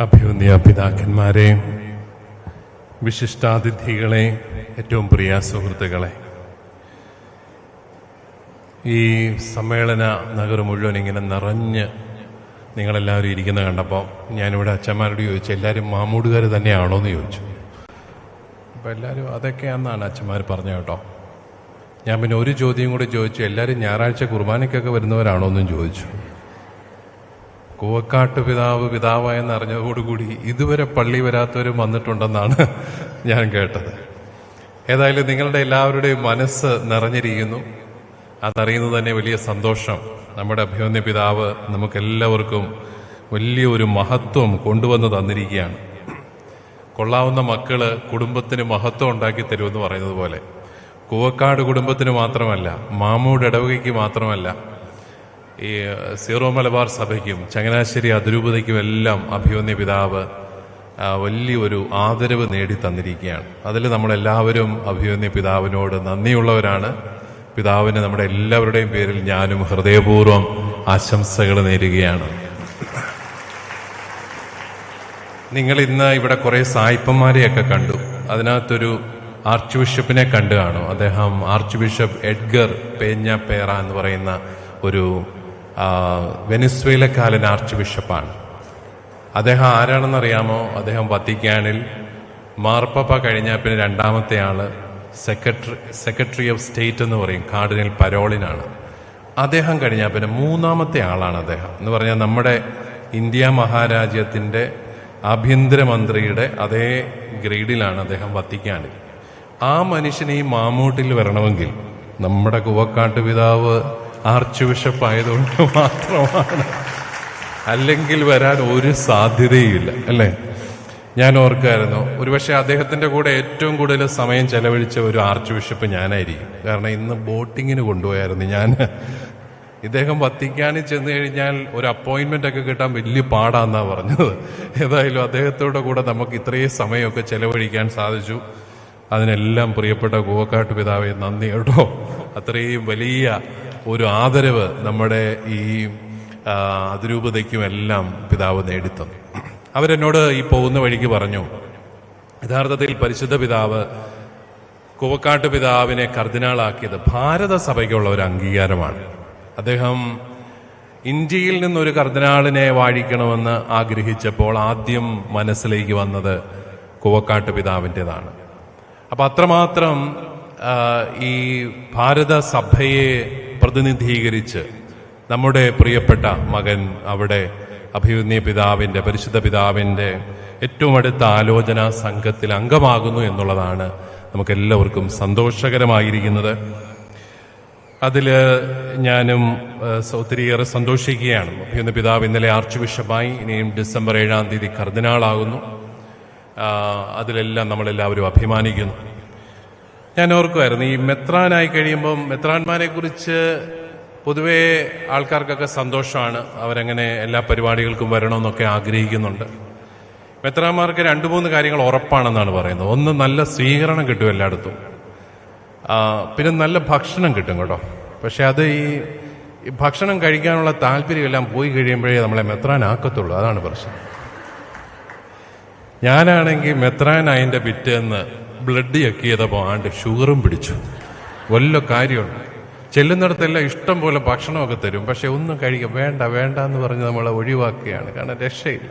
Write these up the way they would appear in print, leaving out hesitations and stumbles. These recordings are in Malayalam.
അഭിവന്യ പിതാക്കന്മാരെ, വിശിഷ്ടാതിഥികളെ, ഏറ്റവും പ്രിയ സുഹൃത്തുക്കളെ, ഈ സമ്മേളന നഗരം മുഴുവൻ ഇങ്ങനെ നിറഞ്ഞ് നിങ്ങളെല്ലാവരും ഇരിക്കുന്നത് കണ്ടപ്പോൾ ഞാനിവിടെ അച്ഛന്മാരോട് ചോദിച്ചു, എല്ലാവരും മാമൂടുകാർ തന്നെയാണോ എന്ന് ചോദിച്ചു. അപ്പോൾ എല്ലാവരും അതൊക്കെയാണെന്നാണ് അച്ഛന്മാർ പറഞ്ഞത് കേട്ടോ. ഞാൻ പിന്നെ ഒരു ചോദ്യം കൂടി ചോദിച്ചു, എല്ലാവരും ഞായറാഴ്ച കുർബാനയ്ക്കൊക്കെ വരുന്നവരാണോ എന്നും ചോദിച്ചു. കൂവക്കാട്ട് പിതാവായെന്ന് അറിഞ്ഞതോടുകൂടി ഇതുവരെ പള്ളി വരാത്തവരും വന്നിട്ടുണ്ടെന്നാണ് ഞാൻ കേട്ടത്. ഏതായാലും നിങ്ങളുടെ എല്ലാവരുടെയും മനസ്സ് നിറഞ്ഞിരിക്കുന്നു. അതറിയുന്നത് തന്നെ വലിയ സന്തോഷം. നമ്മുടെ അഭിവന്യ പിതാവ് നമുക്കെല്ലാവർക്കും വലിയൊരു മഹത്വം കൊണ്ടുവന്ന് തന്നിരിക്കുകയാണ്. കൊള്ളാവുന്ന മക്കള് കുടുംബത്തിന് മഹത്വം ഉണ്ടാക്കി തരുമെന്ന് പറയുന്നത് പോലെ കൂവക്കാട് കുടുംബത്തിന് മാത്രമല്ല, മാമൂട് ഇടവകയ്ക്ക് മാത്രമല്ല, ഈ സീറോ മലബാർ സഭയ്ക്കും ചങ്ങനാശ്ശേരി അതിരൂപതയ്ക്കും എല്ലാം അഭിവന്യ പിതാവ് വലിയൊരു ആദരവ് നേടി തന്നിരിക്കുകയാണ്. അതിൽ നമ്മളെല്ലാവരും അഭിവന്യ പിതാവിനോട് നന്ദിയുള്ളവരാണ്. പിതാവിന് നമ്മുടെ എല്ലാവരുടെയും പേരിൽ ഞാനും ഹൃദയപൂർവ്വം ആശംസകൾ നേരുകയാണ്. നിങ്ങൾ ഇന്ന് ഇവിടെ കുറെ സായിപ്പന്മാരെയൊക്കെ കണ്ടു. അതിനകത്തൊരു ആർച്ച് ബിഷപ്പിനെ കണ്ടു കാണും. അദ്ദേഹം ആർച്ച് ബിഷപ്പ് എഡ്ഗർ പേഞ്ഞ പേറ എന്ന് പറയുന്ന ഒരു വെനിസ്വേലക്കാരൻ ആർച്ച് ബിഷപ്പാണ്. അദ്ദേഹം ആരാണെന്നറിയാമോ? അദ്ദേഹം വത്തിക്കാനിൽ മാർപ്പാപ്പ കഴിഞ്ഞാൽ പിന്നെ രണ്ടാമത്തെ ആള് സെക്രട്ടറി ഓഫ് സ്റ്റേറ്റ് എന്ന് പറയും, കാർഡിനൽ പരോളിനാണ്. അദ്ദേഹം കഴിഞ്ഞാൽ പിന്നെ മൂന്നാമത്തെ ആളാണ് അദ്ദേഹം. എന്ന് പറഞ്ഞാൽ നമ്മുടെ ഇന്ത്യ മഹാരാജ്യത്തിന്റെ ആഭ്യന്തരമന്ത്രിയുടെ അതേ ഗ്രേഡിലാണ് അദ്ദേഹം വത്തിക്കാനിൽ. ആ മനുഷ്യന് ഈ മാമൂട്ടിൽ വരണമെങ്കിൽ നമ്മുടെ കൂവക്കാട്ട് പിതാവ് ആർച്ച് ബിഷപ്പ് ആയതുകൊണ്ട് മാത്രമാണ്, അല്ലെങ്കിൽ വരാൻ ഒരു സാധ്യതയുമില്ല, അല്ലേ? ഞാൻ ഓർക്കായിരുന്നു, ഒരുപക്ഷെ അദ്ദേഹത്തിന്റെ കൂടെ ഏറ്റവും കൂടുതൽ സമയം ചെലവഴിച്ച ഒരു ആർച്ച് ബിഷപ്പ് ഞാനായിരിക്കും. കാരണം ഇന്ന് ബോട്ടിങ്ങിന് കൊണ്ടുപോയായിരുന്നു ഞാൻ. ഇദ്ദേഹം വത്തിക്കാനിൽ ചെന്ന് കഴിഞ്ഞാൽ ഒരു അപ്പോയിന്റ്മെന്റ് ഒക്കെ കിട്ടാൻ വലിയ പാടാന്നാ പറഞ്ഞത്. ഏതായാലും അദ്ദേഹത്തോടെ കൂടെ നമുക്ക് ഇത്രയും സമയമൊക്കെ ചെലവഴിക്കാൻ സാധിച്ചു. അതിനെല്ലാം പ്രിയപ്പെട്ട കൂവക്കാട്ട് പിതാവെ നന്ദി കേട്ടോ. അത്രയും വലിയ ഒരു ആദരവ് നമ്മുടെ ഈ അതിരൂപതയ്ക്കും എല്ലാം പിതാവ് നേടിത്തന്നു. അവരെന്നോട് ഈ പോകുന്ന വഴിക്ക് പറഞ്ഞു, യഥാർത്ഥത്തിൽ പരിശുദ്ധ പിതാവ് കൂവക്കാട്ട് പിതാവിനെ കർദിനാളാക്കിയത് ഭാരത സഭയ്ക്കുള്ള ഒരു അംഗീകാരമാണ്. അദ്ദേഹം ഇന്ത്യയിൽ നിന്നൊരു കർദിനാളിനെ വാഴിക്കണമെന്ന് ആഗ്രഹിച്ചപ്പോൾ ആദ്യം മനസ്സിലേക്ക് വന്നത് കൂവക്കാട്ട് പിതാവിൻ്റെതാണ്. അപ്പൊ അത്രമാത്രം ഈ ഭാരത സഭയെ പ്രതിനിധീകരിച്ച് നമ്മുടെ പ്രിയപ്പെട്ട മകൻ അവിടെ അഭിവന്യ പിതാവിന്റെ, പരിശുദ്ധ പിതാവിന്റെ ഏറ്റവും അടുത്ത ആലോചനാ സംഘത്തിൽ അംഗമാകുന്നു എന്നുള്ളതാണ് നമുക്കെല്ലാവർക്കും സന്തോഷകരമായിരിക്കുന്നത്. അതില് ഞാനും ഒത്തിരിയേറെ സന്തോഷിക്കുകയാണ്. അഭിവന്യ പിതാവ് ഇന്നലെ ആർച്ച് ബിഷപ്പായി, ഇനിയും ഡിസംബർ 7-ാം തീയതി കർദിനാളാകുന്നു. അതിലെല്ലാം നമ്മളെല്ലാവരും അഭിമാനിക്കുന്നു. ഞാൻ ഓർക്കുമായിരുന്നു, ഈ മെത്രാനായി കഴിയുമ്പം മെത്രാന്മാരെ കുറിച്ച് പൊതുവേ ആൾക്കാർക്കൊക്കെ സന്തോഷമാണ്. അവരങ്ങനെ എല്ലാ പരിപാടികൾക്കും വരണമെന്നൊക്കെ ആഗ്രഹിക്കുന്നുണ്ട്. മെത്രാന്മാർക്ക് 2-3 കാര്യങ്ങൾ ഉറപ്പാണെന്നാണ് പറയുന്നത്. ഒന്ന്, നല്ല സ്വീകരണം കിട്ടും എല്ലായിടത്തും. പിന്നെ നല്ല ഭക്ഷണം കിട്ടും കേട്ടോ. പക്ഷെ അത് ഈ ഭക്ഷണം കഴിക്കാനുള്ള താല്പര്യമെല്ലാം പോയി കഴിയുമ്പോഴേ നമ്മളെ മെത്രാനാക്കത്തുള്ളൂ. അതാണ് പ്രശ്നം. ഞാനാണെങ്കിൽ മെത്രാനായതിന്റെ പിറ്റേന്ന് ബ്ലഡ് ചെക്ക് ചെയ്തപ്പോൾ ഷുഗറും പിടിച്ചു. വല്ല കാര്യമുണ്ട്. ചെല്ലുന്നിടത്തെല്ലാം ഇഷ്ടം പോലെ ഭക്ഷണമൊക്കെ തരും, പക്ഷെ ഒന്നും കഴിക്കാം വേണ്ട എന്ന് പറഞ്ഞ് നമ്മളെ ഒഴിവാക്കുകയാണ്. കാരണം രക്ഷയില്ല.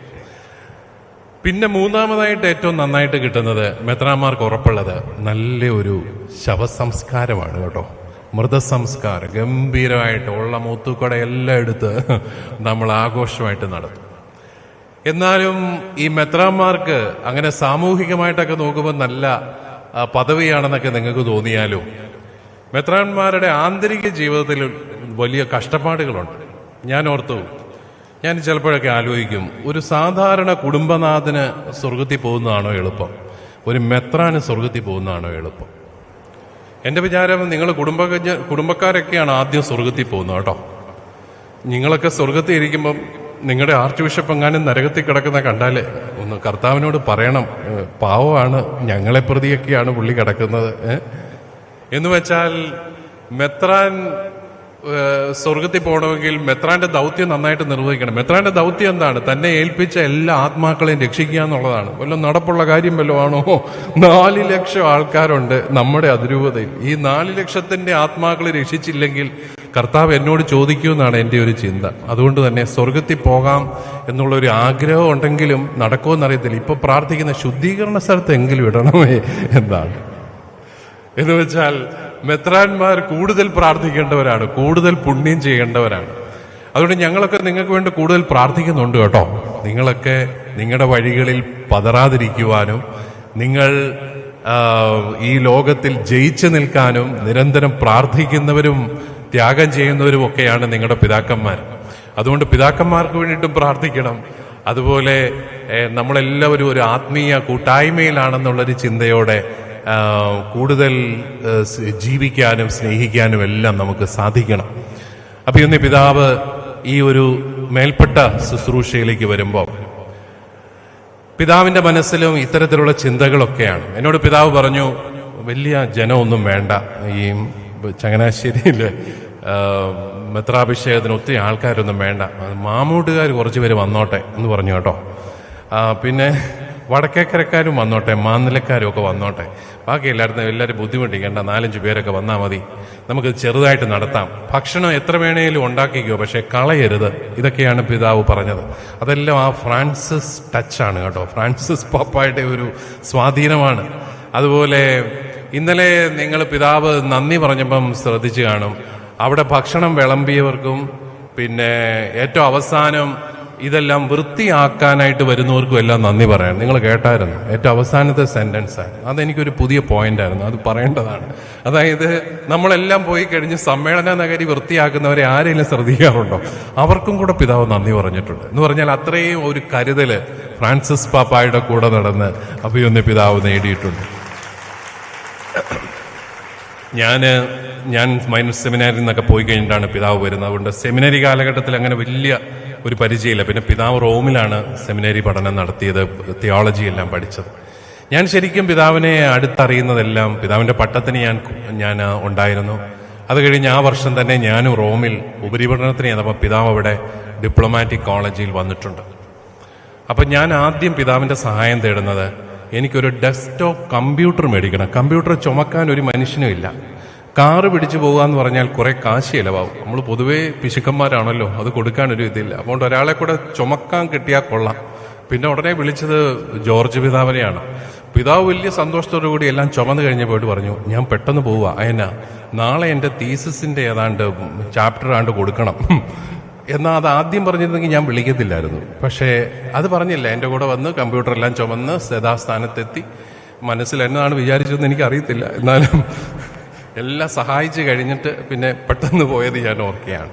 പിന്നെ മൂന്നാമതായിട്ട് ഏറ്റവും നന്നായിട്ട് കിട്ടുന്നത് മെത്രാന്മാർക്ക് ഉറപ്പുള്ളത് നല്ല ഒരു ശവസംസ്കാരമാണ് കേട്ടോ. മൃതസംസ്കാരം ഗംഭീരമായിട്ട് ഉള്ള മൂത്തുക്കട എല്ലാം എടുത്ത് നമ്മൾ ആഘോഷമായിട്ട് നടത്തും. എന്നാലും ഈ മെത്രാന്മാർക്ക് അങ്ങനെ സാമൂഹികമായിട്ടൊക്കെ നോക്കുമ്പോൾ നല്ല പദവിയാണെന്നൊക്കെ നിങ്ങൾക്ക് തോന്നിയാലും മെത്രാന്മാരുടെ ആന്തരിക ജീവിതത്തിൽ വലിയ കഷ്ടപ്പാടുകളുണ്ട്. ഞാൻ ഓർത്തു, ഞാൻ ചിലപ്പോഴൊക്കെ ആലോചിക്കും, ഒരു സാധാരണ കുടുംബനാഥന് സ്വർഗത്തിൽ പോകുന്നതാണോ എളുപ്പം, ഒരു മെത്രാന് സ്വർഗത്തിൽ പോകുന്നതാണോ എളുപ്പം? എന്റെ വിചാരം, നിങ്ങൾ കുടുംബക്കാരൊക്കെയാണ് ആദ്യം സ്വർഗത്തിൽ പോകുന്നത് കേട്ടോ. നിങ്ങളൊക്കെ സ്വർഗത്തിൽ ഇരിക്കുമ്പം നിങ്ങളുടെ ആർച്ച് ബിഷപ്പ് എങ്ങാനും നരകത്തിൽ കിടക്കുന്ന കണ്ടാല് ഒന്ന് കർത്താവിനോട് പറയണം, പാവമാണ്, ഞങ്ങളെ പ്രതിയൊക്കെയാണ് പുള്ളി കിടക്കുന്നത് എന്ന് വെച്ചാൽ മെത്രാൻ സ്വർഗത്തിൽ പോകണമെങ്കിൽ മെത്രാന്റെ ദൗത്യം നന്നായിട്ട് നിർവഹിക്കണം. മെത്രാന്റെ ദൗത്യം എന്താണ്? തന്നെ ഏൽപ്പിച്ച എല്ലാ ആത്മാക്കളെയും രക്ഷിക്കുക എന്നുള്ളതാണ്. വല്ലതും നടപ്പുള്ള കാര്യം വല്ലതും ആണോ? 4 ലക്ഷം ആൾക്കാരുണ്ട് നമ്മുടെ അതിരൂപതയിൽ. ഈ 4 ലക്ഷത്തിന്റെ ആത്മാക്കളെ രക്ഷിച്ചില്ലെങ്കിൽ കർത്താവ് എന്നോട് ചോദിക്കുമെന്നാണ് എൻ്റെ ഒരു ചിന്ത. അതുകൊണ്ട് തന്നെ സ്വർഗത്തിൽ പോകാം എന്നുള്ളൊരു ആഗ്രഹം ഉണ്ടെങ്കിലും നടക്കുമെന്നറിയത്തില്ല. ഇപ്പൊ പ്രാർത്ഥിക്കുന്ന ശുദ്ധീകരണ സ്ഥലത്ത് എങ്കിലും ഇടണമേ എന്നാണ്. എന്ന് വെച്ചാൽ മെത്രാന്മാർ കൂടുതൽ പ്രാർത്ഥിക്കേണ്ടവരാണ്, കൂടുതൽ പുണ്യം ചെയ്യേണ്ടവരാണ്. അതുകൊണ്ട് ഞങ്ങളൊക്കെ നിങ്ങൾക്ക് വേണ്ടി കൂടുതൽ പ്രാർത്ഥിക്കുന്നുണ്ട് കേട്ടോ. നിങ്ങളൊക്കെ നിങ്ങളുടെ വഴികളിൽ പതറാതിരിക്കുവാനും നിങ്ങൾ ഈ ലോകത്തിൽ ജയിച്ചു നിൽക്കാനും നിരന്തരം പ്രാർത്ഥിക്കുന്നവരും ത്യാഗം ചെയ്യുന്നവരും ഒക്കെയാണ് നിങ്ങളുടെ പിതാക്കന്മാർ. അതുകൊണ്ട് പിതാക്കന്മാർക്ക് വേണ്ടിയിട്ടും പ്രാർത്ഥിക്കണം. അതുപോലെ നമ്മളെല്ലാവരും ഒരു ആത്മീയ കൂട്ടായ്മയിലാണെന്നുള്ളൊരു ചിന്തയോടെ കൂടുതൽ ജീവിക്കാനും സ്നേഹിക്കാനും എല്ലാം നമുക്ക് സാധിക്കണം. അപ്പൊ ഇന്ന് പിതാവ് ഈ ഒരു മേൽപ്പെട്ട ശുശ്രൂഷയിലേക്ക് വരുമ്പോൾ പിതാവിന്റെ മനസ്സിലും ഇത്തരത്തിലുള്ള ചിന്തകളൊക്കെയാണ്. എന്നോട് പിതാവ് പറഞ്ഞു, വലിയ ജനമൊന്നും വേണ്ട, ഈ ചങ്ങനാശ്ശേരിയില് മെത്രാഭിഷേകത്തിന് ഒത്തിരി ആൾക്കാരൊന്നും വേണ്ട, മാമൂട്ടുകാർ കുറച്ച് പേര് വന്നോട്ടെ എന്ന് പറഞ്ഞു കേട്ടോ. പിന്നെ വടക്കേക്കരക്കാരും വന്നോട്ടെ, മാന്നിലക്കാരും ഒക്കെ വന്നോട്ടെ, ബാക്കി എല്ലാവരും ബുദ്ധിമുട്ടിക്കേണ്ട, 4-5 പേരൊക്കെ വന്നാൽ മതി, നമുക്ക് ചെറുതായിട്ട് നടത്താം, ഭക്ഷണം എത്ര വേണേലും ഉണ്ടാക്കിക്കോ, പക്ഷെ കളയരുത്. ഇതൊക്കെയാണ് പിതാവ് പറഞ്ഞത്. അതെല്ലാം ആ ഫ്രാൻസിസ് ടച്ചാണ് കേട്ടോ, ഫ്രാൻസിസ് പാപ്പായുടെ ഒരു സ്വാധീനമാണ്. അതുപോലെ ഇന്നലെ നിങ്ങൾ പിതാവ് നന്ദി പറഞ്ഞപ്പം ശ്രദ്ധിച്ചു കാണും, അവിടെ ഭക്ഷണം വിളമ്പിയവർക്കും പിന്നെ ഏറ്റവും അവസാനം ഇതെല്ലാം വൃത്തിയാക്കാനായിട്ട് വരുന്നവർക്കും എല്ലാം നന്ദി പറയാം. നിങ്ങൾ കേട്ടായിരുന്നു, ഏറ്റവും അവസാനത്തെ സെന്റൻസാണ്. അതെനിക്കൊരു പുതിയ പോയിന്റ് ആയിരുന്നു, അത് പറയേണ്ടതാണ്. അതായത് നമ്മളെല്ലാം പോയി കഴിഞ്ഞ് സമ്മേളന നഗരി വൃത്തിയാക്കുന്നവരെ ആരെങ്കിലും ശ്രദ്ധിക്കാറുണ്ടോ? അവർക്കും കൂടെ പിതാവ് നന്ദി പറഞ്ഞിട്ടുണ്ട്. എന്ന് പറഞ്ഞാൽ അത്രയും ഒരു കരുതല് ഫ്രാൻസിസ് പാപ്പായുടെ കൂടെ നടന്ന് അഭിയൊന്ന് പിതാവ് നേടിയിട്ടുണ്ട്. ഞാൻ മൈനസ് സെമിനാരിൽ നിന്നൊക്കെ പോയി കഴിഞ്ഞിട്ടാണ് പിതാവ് വരുന്നത്. അതുകൊണ്ട് സെമിനാരി കാലഘട്ടത്തിൽ അങ്ങനെ വലിയ ഒരു പരിചയമില്ല. പിന്നെ പിതാവ് റോമിലാണ് സെമിനാരി പഠനം നടത്തിയത്, തിയോളജി എല്ലാം പഠിച്ചത്. ഞാൻ ശരിക്കും പിതാവിനെ അടുത്തറിയുന്നതെല്ലാം പിതാവിന്റെ പട്ടത്തിന് ഞാൻ ഉണ്ടായിരുന്നു. അത് കഴിഞ്ഞ് ആ വർഷം തന്നെ ഞാനും റോമിൽ ഉപരിപഠനത്തിന് ചെന്നപ്പോൾ പിതാവ് അവിടെ ഡിപ്ലോമാറ്റിക് കോളേജിൽ വന്നിട്ടുണ്ട്. അപ്പം ഞാൻ ആദ്യം പിതാവിന്റെ സഹായം തേടുന്നത്, എനിക്കൊരു ഡെസ്ക്ടോപ്പ് കമ്പ്യൂട്ടർ മേടിക്കണം. കമ്പ്യൂട്ടർ ചുമക്കാൻ ഒരു മനുഷ്യനും ഇല്ല. കാറ് പിടിച്ചു പോകാന്ന് പറഞ്ഞാൽ കുറെ കാശ് ചിലവാകും. നമ്മൾ പൊതുവേ പിശുക്കന്മാരാണല്ലോ, അത് കൊടുക്കാനൊരു ഇതില്ല. അതുകൊണ്ട് ഒരാളെ കൂടെ ചുമക്കാൻ കിട്ടിയാൽ കൊള്ളാം. പിന്നെ ഉടനെ വിളിച്ചത് ജോർജ് പിതാവിനെയാണ്. പിതാവ് വലിയ സന്തോഷത്തോടു കൂടി എല്ലാം ചുമന്ന് കഴിഞ്ഞപ്പോയിട്ട് പറഞ്ഞു, ഞാൻ പെട്ടെന്ന് പോവുക, അതിനാ നാളെ എൻ്റെ തീസിസിന്റെ ഏതാണ്ട് ചാപ്റ്റർ ആണ്ട് കൊടുക്കണം. എന്നാൽ അത് ആദ്യം പറഞ്ഞിരുന്നെങ്കിൽ ഞാൻ വിളിക്കത്തില്ലായിരുന്നു. പക്ഷേ അത് പറഞ്ഞില്ല, എൻ്റെ കൂടെ വന്ന് കമ്പ്യൂട്ടറെല്ലാം ചുമന്ന് യഥാസ്ഥാനത്തെത്തി. മനസ്സിൽ എന്നതാണ് വിചാരിച്ചതെന്ന് എനിക്കറിയത്തില്ല, എന്നാലും എല്ലാം സഹായിച്ചു കഴിഞ്ഞിട്ട് പിന്നെ പെട്ടെന്ന് പോയത് ഞാൻ ഓർക്കുകയാണ്.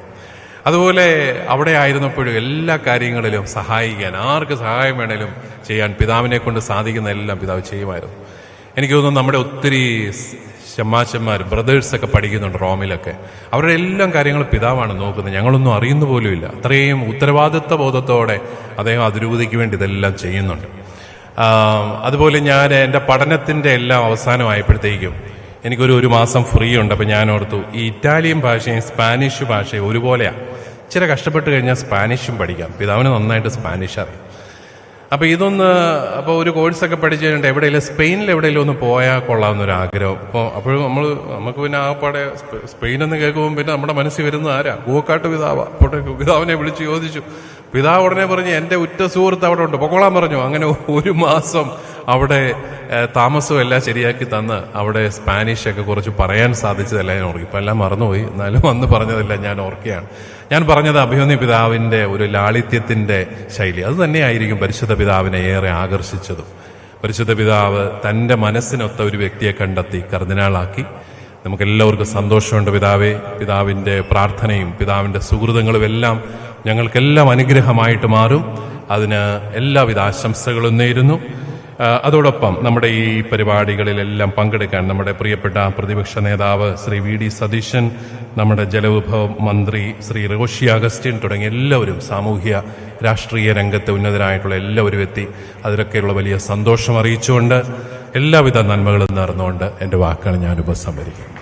അതുപോലെ അവിടെ ആയിരുന്നപ്പോഴും എല്ലാ കാര്യങ്ങളിലും സഹായിക്കാൻ, ആർക്ക് സഹായം വേണേലും ചെയ്യാൻ പിതാവിനെ കൊണ്ട് സാധിക്കുന്ന എല്ലാം പിതാവ് ചെയ്യുമായിരുന്നു. എനിക്ക് തോന്നുന്നു നമ്മുടെ ഒത്തിരി ഷമ്മാശന്മാർ ബ്രദേഴ്സൊക്കെ പഠിക്കുന്നുണ്ട് റോമിലൊക്കെ. അവരുടെ എല്ലാം കാര്യങ്ങൾ പിതാവാണ് നോക്കുന്നത്, ഞങ്ങളൊന്നും അറിയുന്ന പോലുമില്ല. അത്രയും ഉത്തരവാദിത്വ ബോധത്തോടെ അദ്ദേഹം അതിരൂപതയ്ക്ക് വേണ്ടി ഇതെല്ലാം ചെയ്യുന്നുണ്ട്. അതുപോലെ ഞാൻ എൻ്റെ പഠനത്തിൻ്റെ എല്ലാം അവസാനമായപ്പോഴത്തേക്കും എനിക്കൊരു മാസം ഫ്രീ ഉണ്ട്. അപ്പം ഞാൻ ഓർത്തു, ഈ ഇറ്റാലിയൻ ഭാഷയും സ്പാനിഷ് ഭാഷയും ഒരുപോലെയാണ്. ഇച്ചിരി കഷ്ടപ്പെട്ട് കഴിഞ്ഞാൽ സ്പാനിഷും പഠിക്കാം. പിതാവിന് നന്നായിട്ട് സ്പാനിഷ് അറിയാം. അപ്പോൾ ഒരു കോഴ്സൊക്കെ പഠിച്ചു കഴിഞ്ഞിട്ട് എവിടെയെങ്കിലും സ്പെയിനിൽ എവിടെയെങ്കിലും ഒന്ന് പോയാൽ കൊള്ളാമെന്നൊരു ആഗ്രഹം. അപ്പോഴും നമുക്ക് പിന്നെ ആപ്പാടെ സ്പെയിൻ എന്ന് കേൾക്കുമ്പോൾ പിന്നെ നമ്മുടെ മനസ്സിൽ വരുന്നത് ആരാ? പൂവക്കാട്ട് പിതാവാ. അപ്പോൾ പിതാവിനെ വിളിച്ച് ചോദിച്ചു. പിതാവ് ഉടനെ പറഞ്ഞു, എൻ്റെ ഉറ്റ സുഹൃത്ത് അവിടെ ഉണ്ട്, പൊക്കോളാൻ പറഞ്ഞു. അങ്ങനെ 1 മാസം അവിടെ താമസവും എല്ലാം ശരിയാക്കി തന്ന് അവിടെ സ്പാനിഷൊക്കെ കുറച്ച് പറയാൻ സാധിച്ചതല്ല ഞാൻ ഓർക്കും. ഇപ്പം എല്ലാം മറന്നുപോയി, എന്നാലും അന്ന് പറഞ്ഞതെല്ലാം ഞാൻ ഓർക്കുകയാണ്. ഞാൻ പറഞ്ഞത് അഭിമന്യ പിതാവിൻ്റെ ഒരു ലാളിത്യത്തിൻ്റെ ശൈലി അത് തന്നെയായിരിക്കും പരിശുദ്ധ പിതാവിനെ ഏറെ ആകർഷിച്ചതും. പരിശുദ്ധ പിതാവ് തൻ്റെ മനസ്സിനൊത്ത ഒരു വ്യക്തിയെ കണ്ടെത്തി കർദിനാളാക്കി. നമുക്കെല്ലാവർക്കും സന്തോഷമുണ്ട്. പിതാവിൻ്റെ പ്രാർത്ഥനയും പിതാവിൻ്റെ സുഹൃതങ്ങളും എല്ലാം ഞങ്ങൾക്കെല്ലാം അനുഗ്രഹമായിട്ട് മാറും. അതിന് എല്ലാവിധ ആശംസകളും നേരുന്നു. അതോടൊപ്പം നമ്മുടെ ഈ പരിപാടികളിലെല്ലാം പങ്കെടുക്കാൻ നമ്മുടെ പ്രിയപ്പെട്ട പ്രതിപക്ഷ നേതാവ് ശ്രീ വി ഡി സതീശൻ, നമ്മുടെ ജലവിഭവ മന്ത്രി ശ്രീ റോഷി അഗസ്റ്റിൻ തുടങ്ങിയ എല്ലാവരും സാമൂഹ്യ രാഷ്ട്രീയ രംഗത്തെ ഉന്നതരായിട്ടുള്ള എല്ലാവരും എത്തി. അതിലൊക്കെയുള്ള വലിയ സന്തോഷം അറിയിച്ചുകൊണ്ട് എല്ലാവിധ നന്മകളും നേർന്നുകൊണ്ട് എൻ്റെ വാക്കുകൾ ഞാൻ ഉപസംഹരിക്കും.